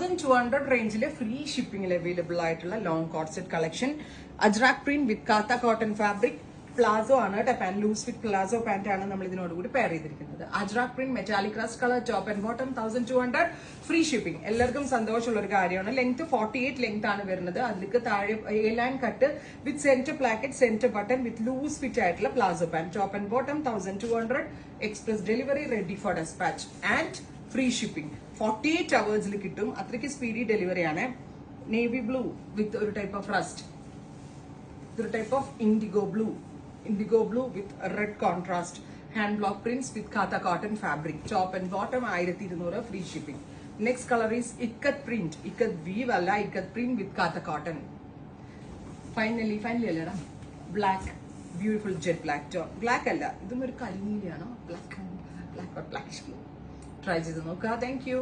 1200 റേഞ്ചിൽ ഫ്രീ ഷിപ്പിംഗിൽ അവൈലബിൾ ആയിട്ടുള്ള long coat set collection. Ajrak print with കാത്ത കോട്ടൺ ഫാബ്രിക്. പ്ലാസോ ആണ് കേട്ടോ, pant loose with palazzo pant ആണ് നമ്മൾ ഇതിനോട് കൂടി പെയർ ചെയ്തിരിക്കുന്നത്. Ajrak print metallic rust colour top and bottom 1200 free shipping. എല്ലാവർക്കും സന്തോഷമുള്ള ഒരു കാര്യമാണ്. ലെങ്ത് 48 ലെങ്ത് ആണ് വരുന്നത്. അതിലേക്ക് താഴെ a line cut with centre placket, centre button with loose fit ആയിട്ടുള്ള palazzo pant. Top and bottom 1200. Express delivery, ready for despatch and free shipping. 48 അവേഴ്സിൽ കിട്ടും. അത്രയ്ക്ക് സ്പീഡി ഡെലിവറി ആണ്. നേവി ബ്ലൂ വിത്ത് ഒരു ടൈപ്പ് ഓഫ് റസ്റ്റ്, ഇതൊരു type of indigo blue with red contrast. Hand block prints with Katha cotton fabric. Top and bottom 1200 free shipping. Next color is ikat print. Ikat weave alla ikat print with Katha cotton. Finally allada black, beautiful jet black top. Black alla idum oru kaliniliyano, black or blackish blue. Try cheyidu nokka. Thank you.